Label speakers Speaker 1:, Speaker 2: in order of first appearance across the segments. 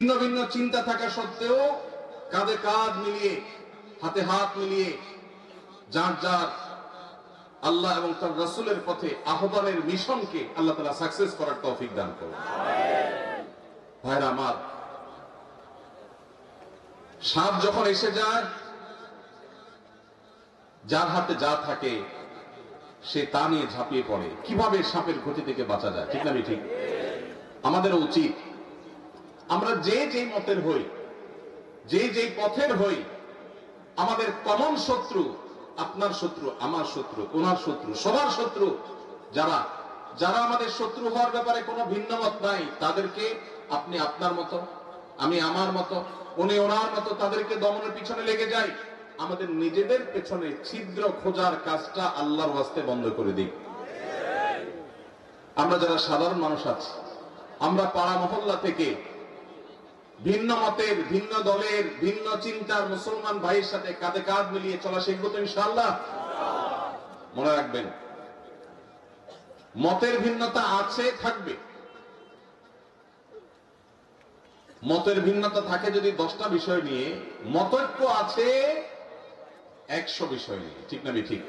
Speaker 1: ভিন্ন ভিন্ন চিন্তা থাকা সত্ত্বেও কাঁধে কাঁধ মিলিয়ে হাতে হাত মিলিয়ে যার যার আল্লাহ এবং তার রাসূলের পথে আহ্বানের মিশনকে আল্লাহ তাআলা সাকসেস করার তৌফিক দান করুন। ভাইরা আমার, সাপ যখন এসে যায়, যার হাতে যা থাকে সে তা নিয়ে ঝাঁপিয়ে পড়ে। কিভাবে সাপের ক্ষতি থেকে বাঁচা যায়, ঠিক না? ঠিক। আমাদের উচিত আমরা যে যেই মতের হই, যে যেই পথের হই, আমাদের কমন শত্রু, আপনার শত্রু, আমার শত্রু, ওনার শত্রু, সবার শত্রু যারা যারা আমাদের শত্রু হওয়ার ব্যাপারে কোনো ভিন্ন মত নাই, তাদেরকে আপনি আপনার মতো, আমি আমার মতো, উনি ওনার মতো, তাদেরকে দমনের পিছনে লেগে যাই। আমাদের নিজেদের পেছনে ছিদ্র খোঁজার কাজটা আল্লাহর ওয়াস্তে বন্ধ করে দিই। আমরা যারা সাধারণ মানুষ আছি, আমরা পাড়া মহল্লা থেকে ভিন্ন মতের, ভিন্ন দলের, ভিন্ন চিন্তার মুসলমান ভাইয়ের সাথে কাঁধে কাঁধ মিলিয়ে চলা শিখবো তো ইনশাআল্লাহ। মনে রাখবেন, মতের ভিন্নতা আছে, থাকবে। মতের ভিন্নতা থাকে যদি 10টা বিষয় নিয়ে, মতৈক্য আছে 100 বিষয় নিয়ে, ঠিক না? ঠিক।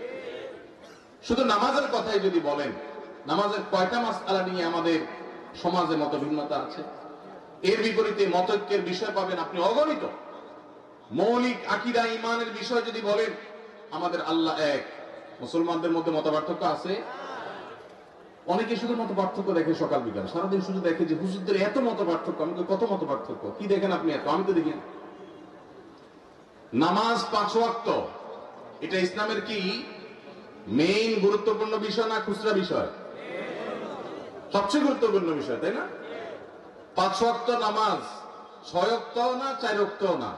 Speaker 1: শুধু নামাজের কথাই যদি বলেন, নামাজের কয়টা মাসআলা নিয়ে আমাদের সমাজে মত ভিন্নতা আছে? এর বিপরীতে মতৈক্যের বিষয় পাবেন আপনি অগণিত। মৌলিক আকীদা ঈমানের বিষয় যদি বলেন, আমাদের আল্লাহ এক। মুসলমানদের মধ্যে মত পার্থক্য আছে। অনেকে শুধু মত পার্থক্য দেখে সকাল বিকাল, সারাদিন শুধু দেখে যে হুজুরদের এত মত পার্থক্য। আমি তো কত মত পার্থক্য, কি দেখেন আপনি এত? আমি তো দেখি নামাজ 5 ওয়াক্ত, এটা ইসলামের কি মেইন গুরুত্বপূর্ণ বিষয় না খুচরা বিষয়? সবচেয়ে গুরুত্বপূর্ণ বিষয়, তাই না? 5 ওয়াক্ত নামাজ 6 ওয়াক্ত না 4 ওয়াক্ত না,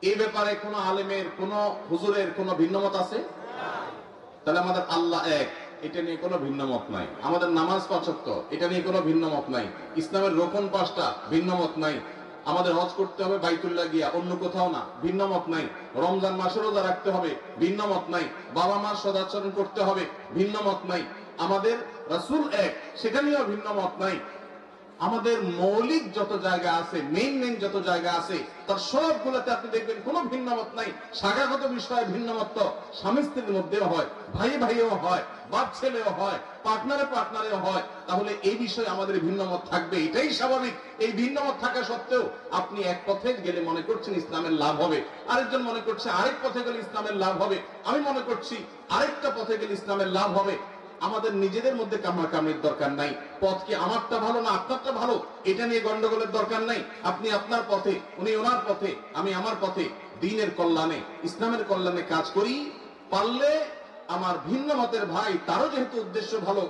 Speaker 1: এই ব্যাপারে কোন আলেমের, কোন হুজুরের কোন ভিন্নমত আছে? তাহলে আমাদের আল্লাহ এক, এটা নিয়ে কোনো ভিন্ন মত নাই। আমাদের নামাজ 5 ওয়াক্ত, এটা নিয়ে কোনো ভিন্ন মত নাই। ইসলামের রোকন 5টা, ভিন্ন মত নাই। আমাদের হজ করতে হবে বাইতুল্লাহ গিয়া, অন্য কোথাও না, ভিন্ন মত নাই। রমজান মাসে রোজা রাখতে হবে, ভিন্ন মত নাই। বাবা মার সদাচরণ করতে হবে, ভিন্ন মত নাই। আমাদের রাসূল এক, সেটা নিয়েও ভিন্ন মত নাই। আমাদের মৌলিক যত জায়গা আছে, মেইন যত জায়গা আছে, তার সবগুলোতে আপনি দেখবেন কোনো ভিন্নমত নাই। শাখাগত বিষয়ে ভিন্নমত স্বামী স্ত্রীর মধ্যেও হয়, ভাই ভাইও হয়, বাপ ছেলেও হয়, পার্টনারেও হয়। তাহলে এই বিষয়ে আমাদের ভিন্নমত থাকবে, এটাই স্বাভাবিক। এই ভিন্নমত থাকা সত্ত্বেও আপনি এক পথে গেলে মনে করছেন ইসলামের লাভ হবে, আরেকজন মনে করছে আরেক পথে গেলে ইসলামের লাভ হবে, আমি মনে করছি আরেকটা পথে গেলে ইসলামের লাভ হবে। আমাদের নিজেদের মধ্যে কামড়াকামড়ির দরকার নাই। পথ কি আমারটা ভালো না আপনারটা ভালো, এটা নিয়ে গন্ডগোলের দরকার নাই। আপনি আপনার পথে, উনি ওনার পথে, আমি আমার পথে, দ্বীনের কল্যাণে, ইসলামের কল্যাণে কাজ করি। পারলে আমার ভিন্ন মতের ভাই, তারও যেহেতু উদ্দেশ্য ভালো,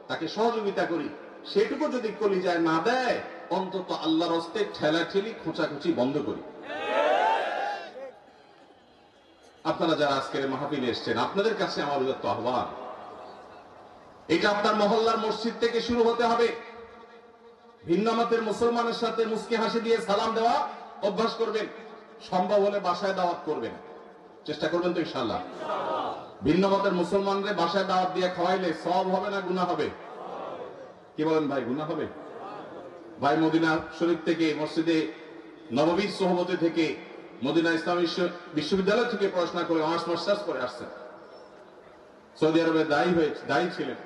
Speaker 1: তাকে সহযোগিতা করি। সেটুকু যদি কলিজায় না দেয়, অন্তত আল্লাহর হস্তে ঠেলাঠেলি খোঁচাখুচি বন্ধ করি। আপনারা যারা আজকের মাহফিলে এসেছেন, আপনাদের কাছে আমার আহ্বান, এটা আপনার মহল্লার মসজিদ থেকে শুরু হতে হবে। ভিন্ন মতের মুসলমানের সাথে মুস্কি হাসি দিয়ে সালাম দেওয়া অভ্যাস করবেন। সম্ভব হলে বাসায় দাওয়াত করবেন, চেষ্টা করবেন তো ইনশাআল্লাহ। ভিন্ন মতের মুসলমানদের বাসায় দাওয়াত দিয়ে খাওয়াইলে সওয়াব হবে না গুনাহ হবে? কি বলেন ভাই, গুনাহ হবে? ভাই মদিনা শরীফ থেকে, মসজিদে নববীর সোহবতে থেকে, মদিনা ইসলামী বিশ্ববিদ্যালয় থেকে পড়াশোনা করে অনার্স মাস্টার্স করে আসছেন। সৌদি আরবে দায়ী ছিলেন,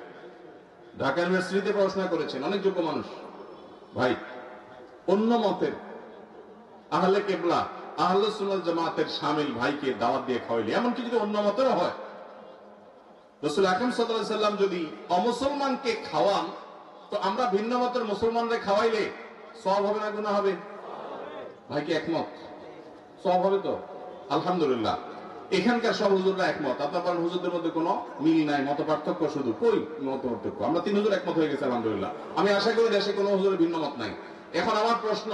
Speaker 1: ঢাকা ইউনিভার্সিটিতে পড়াশোনা করেছেন, অনেক যোগ্য মানুষ। ভাই, অন্য মতের আহলে কেবলা, আহলে সুন্নাত জামাতের শামিল ভাইকে দাওয়াত দিয়ে খাওয়াইলে, এমনকি যদি অন্য মতেরও হয়, রাসূল আকরাম সাল্লাল্লাহু আলাইহি সাল্লাম যদি অমুসলমানকে খাওয়ান, তো আমরা ভিন্ন মতের মুসলমানদের খাওয়াইলে সওয়াব হবে না গুনাহ হবে? ভাই কি একমত? সওয়াব হবে তো? আলহামদুলিল্লাহ। এখানকার সব হুজুররা একমত। আপনার হুজুরদের মধ্যে কোনো মিল নাই, মত পার্থক্য শুধু। কই মত পার্থক্য? আমরা 3 হুজুর একমত হয়ে গেছে আলহামদুলিল্লাহ। আমি আশা করি দেশে কোনো হুজুরের ভিন্ন মত নাই। এখন আমার প্রশ্ন,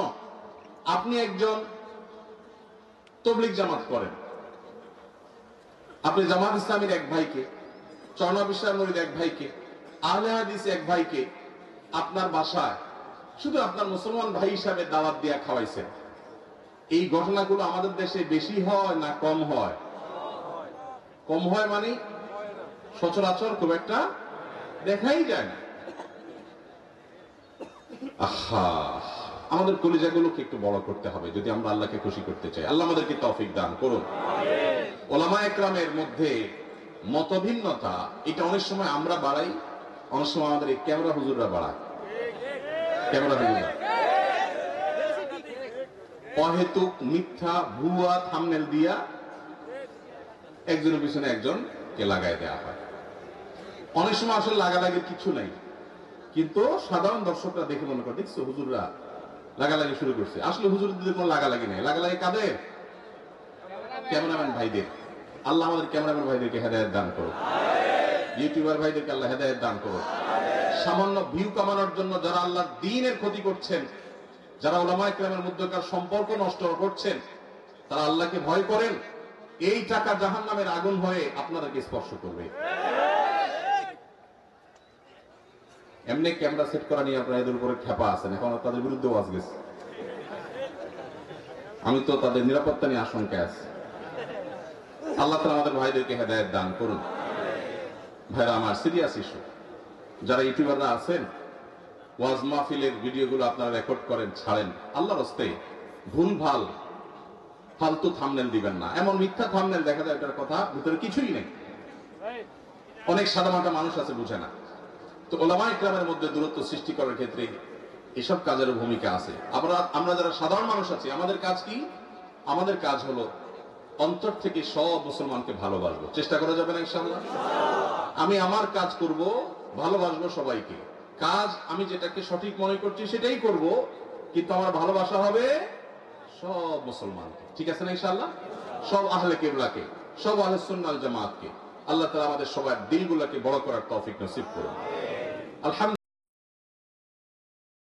Speaker 1: আপনি একজন তাবলীগ জামাত করেন, আপনি জামাত ইসলামীর এক ভাইকে, চরনা বিশ্বাস মুরিদ এক ভাইকে, আহলে হাদিস এক ভাইকে আপনার বাসায় শুধু আপনার মুসলমান ভাই হিসাবে দাওয়াত দিয়ে খাওয়াইছেন। এই ঘটনাগুলো আমাদের দেশে বেশি হয় না কম হয়? কম হয় মানে সচরাচর খুব একটা দেখাই যায় না। আহা, আমাদের কলিজাগুলোকে একটু বড় করতে হবে যদি আমরা আল্লাহকে খুশি করতে চাই। আল্লাহ আমাদেরকে তৌফিক দান করুন। ওলামা একরামের মধ্যে মতভিন্নতা এটা অনেক সময় আমরা বাড়াই, অনেক সময় আমাদের এই ক্যামেরা হুজুররা বাড়ায়। ক্যামেরা হুজুররা অহেতুক মিথ্যা ভুয়া থাম্বনেল দিয়া একজনের পিছনে একজনকে লাগাই দেওয়া হয়। অনেক সময় আসলে লাগালাগির কিছু নাই, কিন্তু সাধারণ দর্শকরা দেখে মনে করে দেখছো হুজুররা লাগালাগি শুরু করছে। আসলে হুজুরদের কোনো লাগালাগি নেই, লাগালাগি কাদের? ক্যামেরাম্যান ভাইদের। আল্লাহ আমাদের ক্যামেরাম্যান ভাইদেরকে হেদায়েত দান করুন, ইউটিউবার ভাইদেরকে আল্লাহ হেদায়েত দান করুন। সামান্য ভিউ কামানোর জন্য যারা আল্লাহর দ্বীনের ক্ষতি করছেন, যারা উলামা ইকরামের মধ্যকার সম্পর্ক নষ্ট করছেন, তারা আল্লাহকে ভয় করেন। এই টাকা জাহান্নামের আগুন হয়ে আপনাদেরকে স্পর্শ করবে। এমনি ক্যামেরা সেট করা নিয়ে আপনারা এদের উপরে খেপা আছেন, এখন তাদের বিরুদ্ধে ওয়াজ গেছে। আমি তো তাদের নিরাপত্তা নিয়ে আশঙ্কায় আছি। আল্লাহ তাআলা আমাদের ভাইদেরকে হেদায়েত দান করুন। ভাইরা আমার, সিরিয়াস ইস্যু। যারা ইউটিউবাররা আছেন, ওয়াজ মাহফিলের ভিডিওগুলো আপনারা রেকর্ড করেন, ছাড়েন, আল্লাহর রাস্তায় ভুলভাল ফালতু থাম্বনেল দিবেন না। এমন মিথ্যা থাম্বনেল দেখা যায় এটার কথা ভিতরে কিছুই নেই। অনেক সাদামাটা মানুষ আছে, বুঝে না। তো উলামা ইকরামের মধ্যে দূরত্ব সৃষ্টি করার ক্ষেত্রে এসব কাজের ভূমিকা আছে। আমরা যারা সাধারণ মানুষ আছি, আমাদের কাজ কি? আমাদের কাজ হলো অন্তর থেকে সব মুসলমানকে ভালোবাসবো। চেষ্টা করা যাবে না ইনশাআল্লাহ? আমি আমার কাজ করব, ভালোবাসবো সবাইকে। কাজ আমি যেটাকে সঠিক মনে করছি সেটাই করব, কিন্তু আমার ভালোবাসা হবে সব মুসলমানকে। ঠিক আছে না ইনশাআল্লাহ? সব আহলে কিবলাকে, সব আহলে সুন্নাত ওয়াল জামাতকে। আল্লাহ তাআলা আমাদের সবার দিলগুলোকে বড় করার তৌফিক নসিব করুন। আলহামদুলিল্লাহ।